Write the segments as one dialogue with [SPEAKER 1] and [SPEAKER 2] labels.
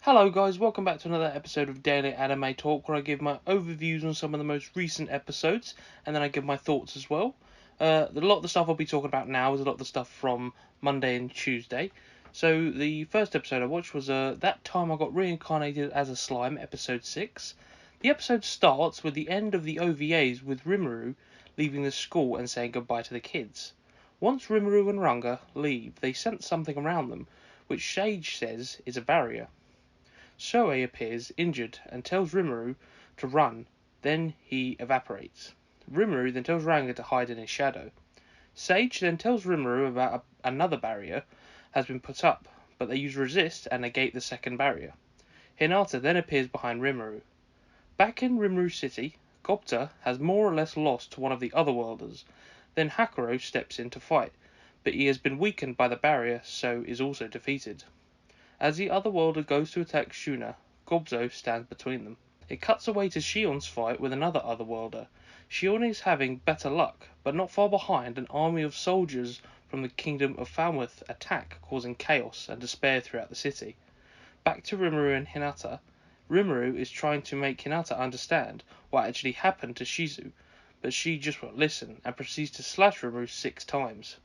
[SPEAKER 1] Hello guys, welcome back to another episode of Daily Anime Talk, where I give my overviews on some of the most recent episodes, and then I give my thoughts as well. A lot of the stuff I'll be talking about now is a lot of the stuff from Monday and Tuesday. So the first episode I watched was That Time I Got Reincarnated as a Slime, episode 6. The episode starts with the end of the OVAs with Rimuru leaving the school and saying goodbye to the kids. Once Rimuru and Ranga leave, they sense something around them, which Sage says is a barrier. Shoei appears injured and tells Rimuru to run, then he evaporates. Rimuru then tells Ranga to hide in his shadow. Sage then tells Rimuru about another barrier has been put up, but they use resist and negate the second barrier. Hinata then appears behind Rimuru. Back in Rimuru City, Gobta has more or less lost to one of the Otherworlders. Then Hakuro steps in to fight, but he has been weakened by the barrier, so is also defeated. As the Otherworlder goes to attack Shuna, Gobzo stands between them. It cuts away to Shion's fight with another Otherworlder. Shion is having better luck, but not far behind, an army of soldiers from the Kingdom of Falmouth attack, causing chaos and despair throughout the city. Back to Rimuru and Hinata. Rimuru is trying to make Hinata understand what actually happened to Shizu, but she just won't listen and proceeds to slash Rimuru 6 times.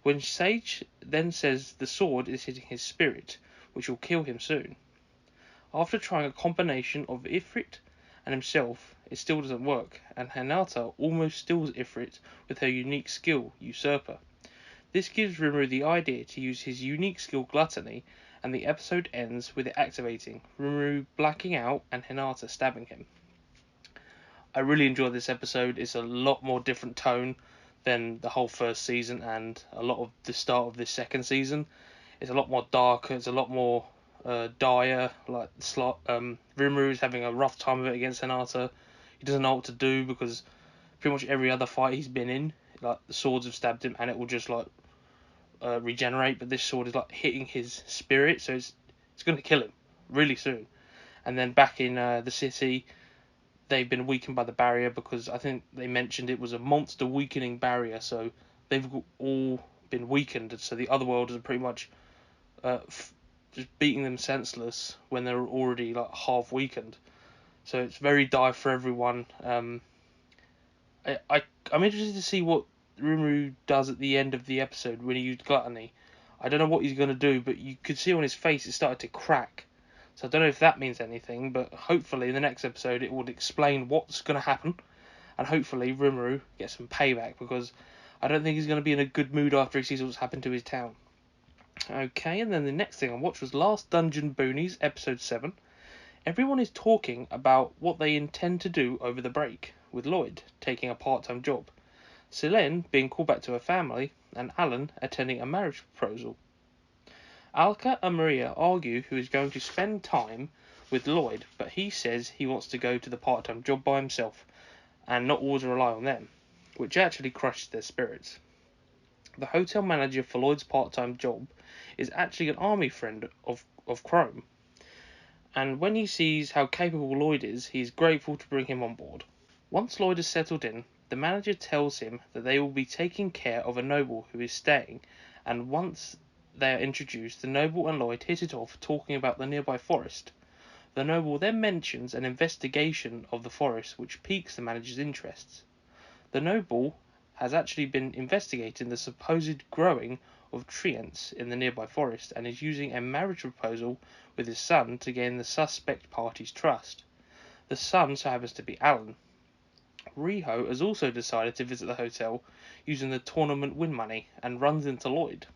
[SPEAKER 1] When Sage then says the sword is hitting his spirit, which will kill him soon. After trying a combination of Ifrit and himself, it still doesn't work, and Hinata almost steals Ifrit with her unique skill, Usurper. This gives Rimuru the idea to use his unique skill, Gluttony, and the episode ends with it activating, Rimuru blacking out and Hinata stabbing him. I really enjoyed this episode. It's a lot more different tone than the whole first season and a lot of the start of this second season. It's a lot more darker, it's a lot more dire, like Rimuru is having a rough time of it against Hinata. He doesn't know what to do because pretty much every other fight he's been in, like the swords have stabbed him and it will just like regenerate, but this sword is like hitting his spirit, so it's going to kill him really soon. And then back in the city, they've been weakened by the barrier because I think they mentioned it was a monster weakening barrier, so they've all been weakened, so the other worlders are pretty much just beating them senseless when they're already like half weakened. So it's very dire for everyone. I'm interested to see what Rimuru does at the end of the episode when he used Gluttony. I don't know what he's going to do, but you could see on his face it started to crack. So I don't know if that means anything, but hopefully in the next episode it will explain what's going to happen, and hopefully Rimuru gets some payback, because I don't think he's going to be in a good mood after he sees what's happened to his town. Okay, and then the next thing I watched was Last Dungeon Boonies, episode 7. Everyone is talking about what they intend to do over the break, with Lloyd taking a part-time job, Selene being called back to her family, and Alan attending a marriage proposal. Alka and Maria argue who is going to spend time with Lloyd, but he says he wants to go to the part-time job by himself, and not always rely on them, which actually crushes their spirits. The hotel manager for Lloyd's part-time job is actually an army friend of Chrome, and when he sees how capable Lloyd is, he is grateful to bring him on board. Once Lloyd is settled in, the manager tells him that they will be taking care of a noble who is staying, and once they are introduced, the noble and Lloyd hit it off talking about the nearby forest. The noble then mentions an investigation of the forest which piques the manager's interests. The noble has actually been investigating the supposed growing of treants in the nearby forest, and is using a marriage proposal with his son to gain the suspect party's trust. The son so happens to be Alan. Riho has also decided to visit the hotel using the tournament win money, and runs into Lloyd.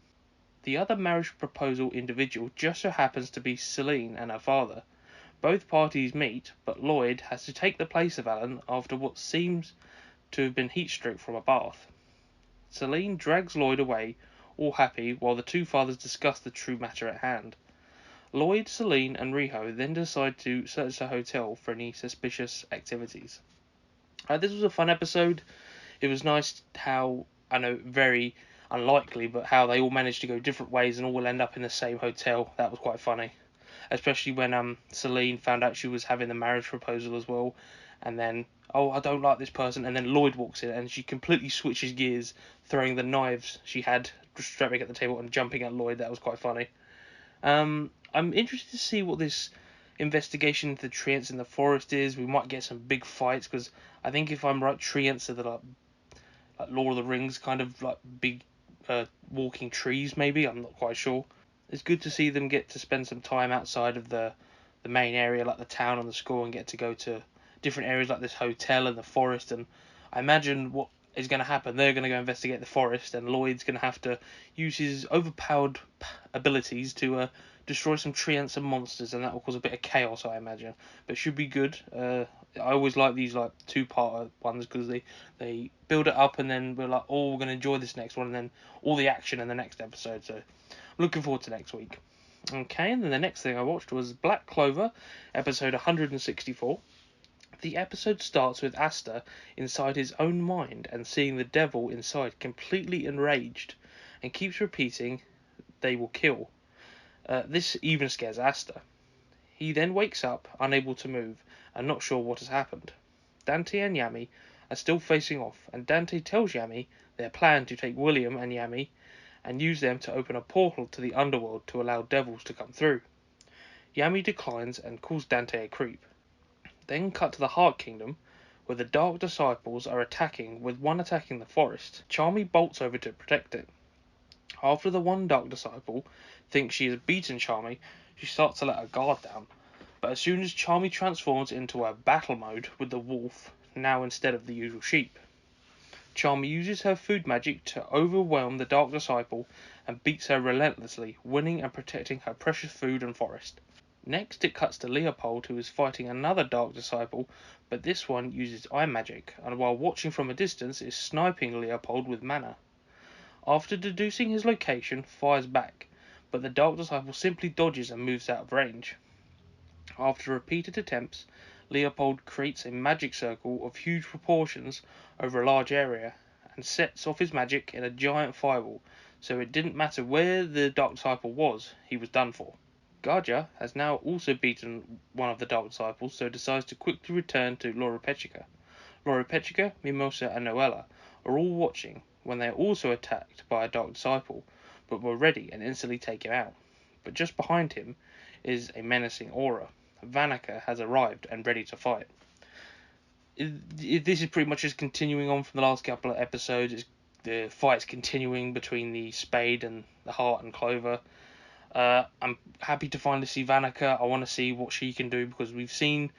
[SPEAKER 1] The other marriage proposal individual just so happens to be Selene and her father. Both parties meet, but Lloyd has to take the place of Alan after what seems to have been heatstroke from a bath. Selene drags Lloyd away, all happy, while the two fathers discuss the true matter at hand. Lloyd, Selene, and Riho then decide to search the hotel for any suspicious activities. This was a fun episode. It was nice how, I know, very unlikely, but how they all managed to go different ways and all end up in the same hotel. That was quite funny. Especially when Selene found out she was having the marriage proposal as well, and then, oh, I don't like this person, and then Lloyd walks in and she completely switches gears, throwing the knives she had strapping at the table and jumping at Lloyd. That was quite funny. I'm interested to see what this investigation into the treants in the forest is. We might get some big fights, because I think if I'm right, treants are the like Lord of the Rings kind of like big walking trees. Maybe, I'm not quite sure. It's good to see them get to spend some time outside of the main area, like the town and the school, and get to go to different areas like this hotel and the forest. And I imagine what is going to happen, they're going to go investigate the forest, and Lloyd's going to have to use his overpowered abilities to destroy some treants and monsters, and that will cause a bit of chaos, I imagine. But it should be good. I always like these like two-part ones, because they build it up, and then we're like, oh, we're going to enjoy this next one, and then all the action in the next episode. So I'm looking forward to next week. Okay, and then the next thing I watched was Black Clover, episode 164. The episode starts with Aster inside his own mind and seeing the devil inside completely enraged, and keeps repeating, "They will kill." This even scares Aster. He then wakes up, unable to move, and not sure what has happened. Dante and Yami are still facing off, and Dante tells Yami their plan to take William and Yami and use them to open a portal to the underworld to allow devils to come through. Yami declines and calls Dante a creep. Then cut to the Heart Kingdom, where the Dark Disciples are attacking, with one attacking the forest. Charmy bolts over to protect it. After the one Dark Disciple thinks she has beaten Charmy, she starts to let her guard down. But as soon as Charmy transforms into a battle mode with the wolf, now instead of the usual sheep, Charmy uses her food magic to overwhelm the Dark Disciple and beats her relentlessly, winning and protecting her precious food and forest. Next it cuts to Leopold, who is fighting another Dark Disciple, but this one uses eye magic, and while watching from a distance is sniping Leopold with mana. After deducing his location, fires back, but the Dark Disciple simply dodges and moves out of range. After repeated attempts, Leopold creates a magic circle of huge proportions over a large area, and sets off his magic in a giant fireball, so it didn't matter where the Dark Disciple was, he was done for. Garja has now also beaten one of the Dark Disciples, so decides to quickly return to Laura Petrica. Laura Petrica, Mimosa, and Noella are all watching when they are also attacked by a Dark Disciple, but were ready and instantly take him out. But just behind him is a menacing aura. Vanica has arrived and ready to fight. This is pretty much just continuing on from the last couple of episodes. The fight's continuing between the Spade and the Heart and Clover. I'm happy to finally see Vanica. I want to see what she can do, because we've seen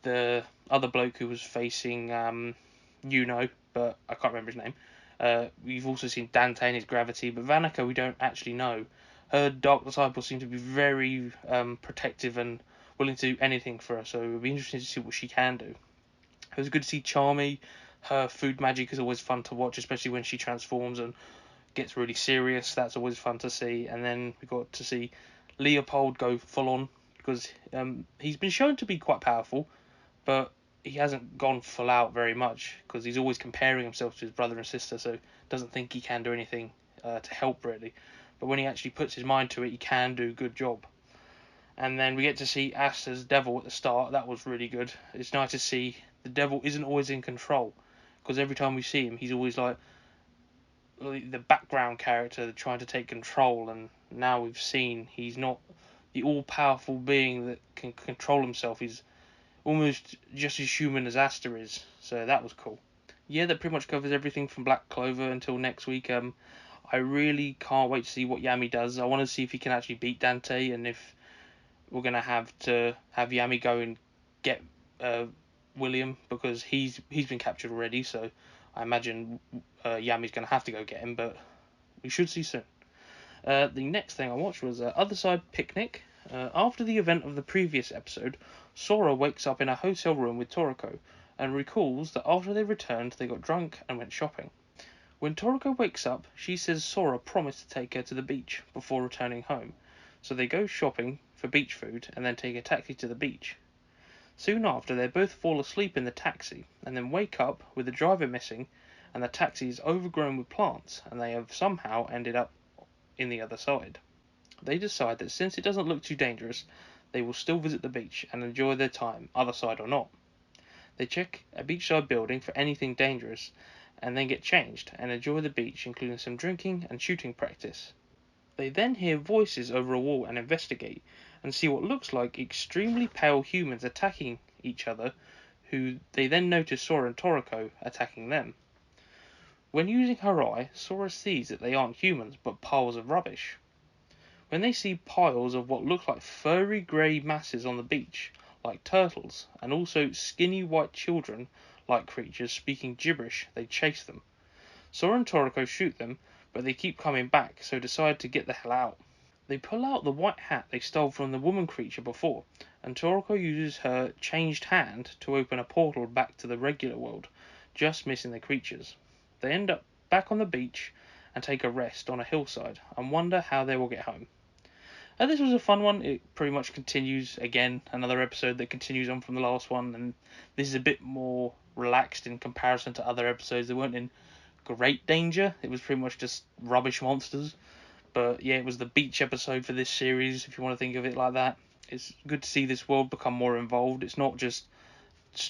[SPEAKER 1] the other bloke who was facing but I can't remember his name. We've also seen Dante and his gravity, but Vanica we don't actually know. Her Dark Disciples seem to be very protective and willing to do anything for her, so it'll be interesting to see what she can do. It was good to see Charmy. Her food magic is always fun to watch, especially when she transforms and gets really serious. That's always fun to see. And then we got to see Leopold go full on, because he's been shown to be quite powerful, but he hasn't gone full out very much, because he's always comparing himself to his brother and sister, so doesn't think he can do anything to help really. But when he actually puts his mind to it, he can do a good job. And then we get to see Aster's devil at the start. That was really good. It's nice to see the devil isn't always in control, because every time we see him, he's always like the background character trying to take control, and now we've seen he's not the all-powerful being that can control himself. He's almost just as human as Aster is, so that was cool. Yeah, that pretty much covers everything from Black Clover until next week. I really can't wait to see what Yami does. I want to see if he can actually beat Dante, and if we're going to have Yami go and get William, because he's been captured already, so I imagine Yami's going to have to go get him, but we should see soon. The next thing I watched was Otherside Picnic. After the event of the previous episode, Sora wakes up in a hotel room with Toriko, and recalls that after they returned, they got drunk and went shopping. When Toriko wakes up, she says Sora promised to take her to the beach before returning home, so they go shopping for beach food and then take a taxi to the beach. Soon after, they both fall asleep in the taxi, and then wake up with the driver missing, and the taxi is overgrown with plants, and they have somehow ended up in the other side. They decide that since it doesn't look too dangerous, they will still visit the beach and enjoy their time, other side or not. They check a beachside building for anything dangerous, and then get changed and enjoy the beach, including some drinking and shooting practice. They then hear voices over a wall and investigate, and see what looks like extremely pale humans attacking each other, who they then notice Sora and Toriko attacking them. When using her eye, Sora sees that they aren't humans but piles of rubbish. When they see piles of what look like furry grey masses on the beach, like turtles, and also skinny white children like creatures speaking gibberish, they chase them. Sora and Toriko shoot them, but they keep coming back, so decide to get the hell out. They pull out the white hat they stole from the woman creature before, and Toriko uses her changed hand to open a portal back to the regular world, just missing the creatures. They end up back on the beach and take a rest on a hillside, and wonder how they will get home. This was a fun one. It pretty much continues, again, another episode that continues on from the last one, and this is a bit more relaxed in comparison to other episodes. They weren't in great danger. It was pretty much just rubbish monsters. But yeah, it was the beach episode for this series, if you want to think of it like that. It's good to see this world become more involved. It's not just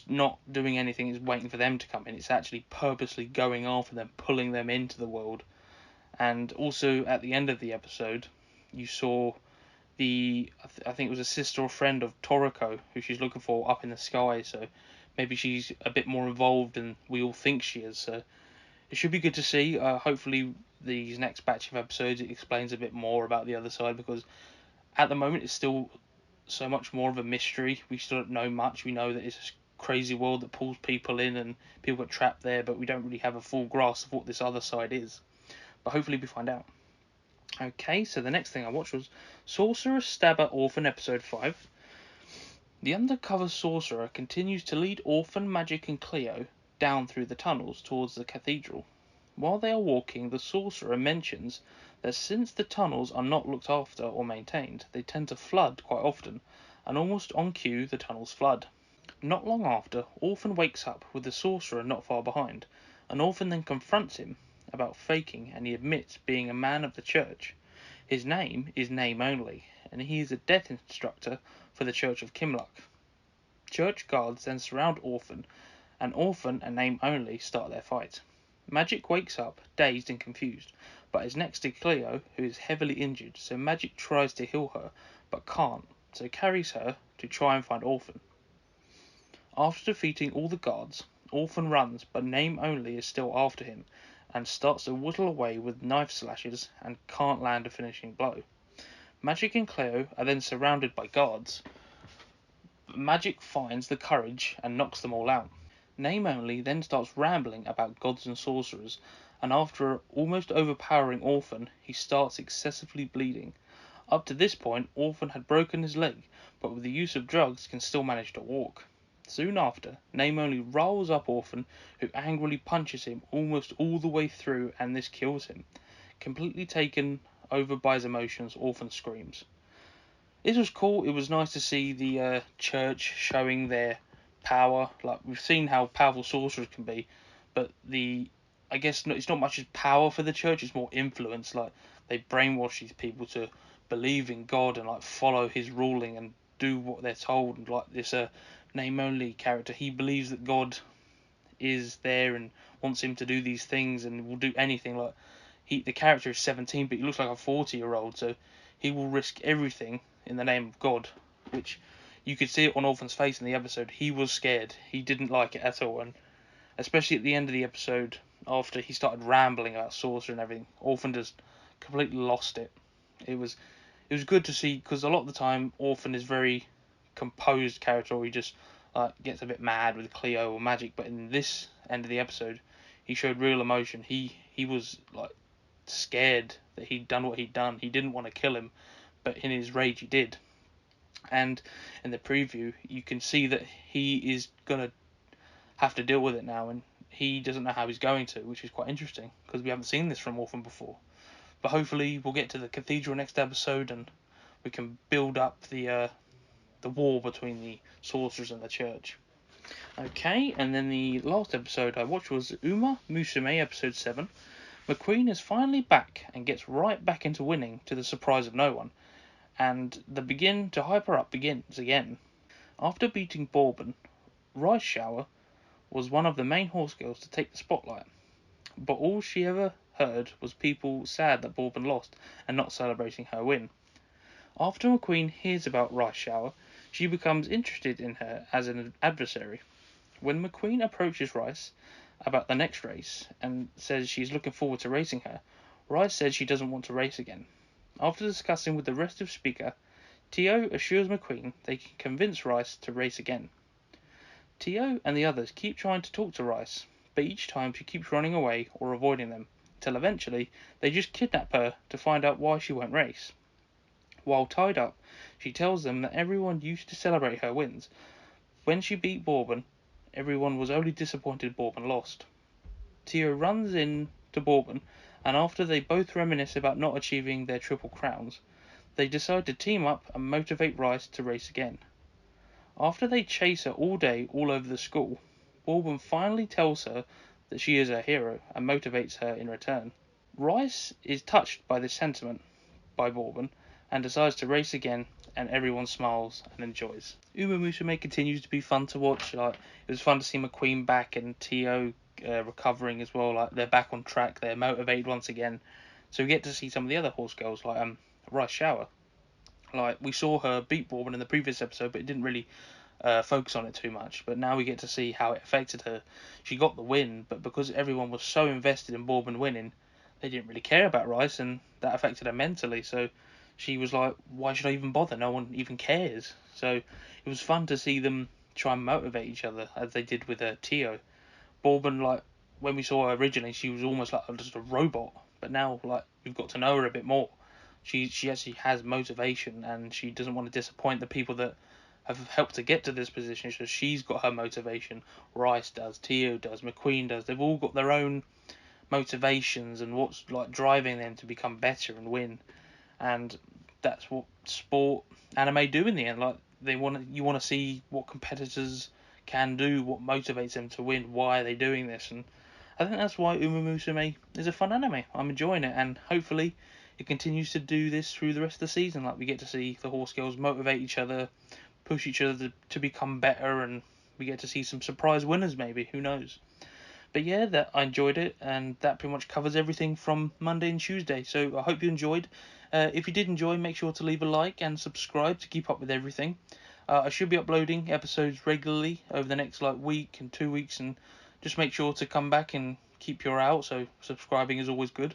[SPEAKER 1] not doing anything, it's waiting for them to come in. It's actually purposely going after them, pulling them into the world. And also, at the end of the episode, you saw I think it was a sister or friend of Toriko, who she's looking for up in the sky, so maybe she's a bit more involved than we all think she is. So it should be good to see. Hopefully these next batch of episodes it explains a bit more about the other side, because at the moment it's still so much more of a mystery. We still don't know much. We know that it's a crazy world that pulls people in and people get trapped there, but we don't really have a full grasp of what this other side is. But hopefully we find out. Okay, so the next thing I watched was Sorcerer Stabber Orphen episode 5. The undercover sorcerer continues to lead Orphen, Magic and Cleo down through the tunnels towards the cathedral. While they are walking, the sorcerer mentions that since the tunnels are not looked after or maintained, they tend to flood quite often, and almost on cue the tunnels flood. Not long after, Orphen wakes up with the sorcerer not far behind, and Orphen then confronts him about faking, and he admits being a man of the church. His name is Name Only, and he is a death instructor for the Church of Kimluck. Church guards then surround Orphen, and Orphen and Name Only start their fight. Magic wakes up, dazed and confused, but is next to Cleo, who is heavily injured, so Magic tries to heal her, but can't, so carries her to try and find Orphen. After defeating all the guards, Orphen runs, but Name Only is still after him, and starts to whittle away with knife slashes and can't land a finishing blow. Magic and Cleo are then surrounded by guards. Magic finds the courage and knocks them all out. Name Only then starts rambling about gods and sorcerers, and after almost overpowering Orphen, he starts excessively bleeding. Up to this point, Orphen had broken his leg, but with the use of drugs can still manage to walk. Soon after, Name Only rolls up Orphen, who angrily punches him almost all the way through, and this kills him. Completely taken over by his emotions, Orphen screams. This was cool. It was nice to see the church showing their power. Like, we've seen how powerful sorcerers can be, but I guess it's not much as power for the church, it's more influence. Like, they brainwash these people to believe in God and like follow his ruling and do what they're told. And like this Name Only character, he believes that God is there and wants him to do these things and will do anything. Like, the character is 17, but he looks like a 40-year-old, so he will risk everything in the name of God, which you could see it on Orphen's face in the episode. He was scared. He didn't like it at all, and especially at the end of the episode, after he started rambling about Sorcerer and everything, Orphen just completely lost it. It was good to see, because a lot of the time Orphen is very composed character, or he just gets a bit mad with Cleo or Magic, but in this end of the episode, he showed real emotion. He was like scared that he'd done what he'd done. He didn't want to kill him, but in his rage he did. And in the preview, you can see that he is gonna have to deal with it now, and he doesn't know how he's going to, which is quite interesting because we haven't seen this from Orphen before. But hopefully we'll get to the cathedral next episode and we can build up the war between the sorcerers and the church. Okay, and then the last episode I watched was Musume episode 7. McQueen is finally back and gets right back into winning, to the surprise of no one, and the begin to hyper up begins again. After beating Bourbon, Rice Shower was one of the main horse girls to take the spotlight, but all she ever heard was people sad that Bourbon lost and not celebrating her win. After McQueen hears about Rice Shower, she becomes interested in her as an adversary. When McQueen approaches Rice about the next race and says she's looking forward to racing her, Rice says she doesn't want to race again. After discussing with the rest of Speaker, Tio assures McQueen they can convince Rice to race again. Tio and the others keep trying to talk to Rice, but each time she keeps running away or avoiding them, till eventually they just kidnap her to find out why she won't race. While tied up, she tells them that everyone used to celebrate her wins. When she beat Bourbon, everyone was only disappointed Bourbon lost. Tio runs in to Bourbon, and after they both reminisce about not achieving their triple crowns, they decide to team up and motivate Rice to race again. After they chase her all day all over the school, Bourbon finally tells her that she is her hero and motivates her in return. Rice is touched by this sentiment by Bourbon and decides to race again, and everyone smiles and enjoys. Uma Musume continues to be fun to watch. Like, it was fun to see McQueen back and Tio recovering as well. Like, they're back on track, they're motivated once again. So we get to see some of the other horse girls, like Rice Shower. Like, we saw her beat Bourbon in the previous episode, but it didn't really focus on it too much. But now we get to see how it affected her. She got the win, but because everyone was so invested in Bourbon winning, they didn't really care about Rice, and that affected her mentally. So she was like, why should I even bother? No one even cares. So it was fun to see them try and motivate each other, as they did with Tio. Bourbon, like, when we saw her originally, she was almost like just a robot. But now, like, we've got to know her a bit more. She actually has motivation, and she doesn't want to disappoint the people that have helped to get to this position. So she's got her motivation. Rice does, Tio does, McQueen does. They've all got their own motivations and what's like driving them to become better and win. And that's what sport anime do in the end. Like, you want to see what competitors can do, what motivates them to win, why are they doing this, and I think that's why Uma Musume is a fun anime. I'm enjoying it, and hopefully it continues to do this through the rest of the season. Like, we get to see the horse girls motivate each other, push each other to become better, and we get to see some surprise winners maybe, who knows. But yeah, that I enjoyed it, and that pretty much covers everything from Monday and Tuesday. So I hope you enjoyed. If you did enjoy, make sure to leave a like and subscribe to keep up with everything. I should be uploading episodes regularly over the next like week and 2 weeks, and just make sure to come back and keep your eye out. So subscribing is always good.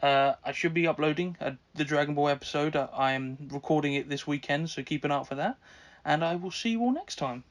[SPEAKER 1] I should be uploading the Dragon Ball episode. I am recording it this weekend, so keep an eye out for that. And I will see you all next time.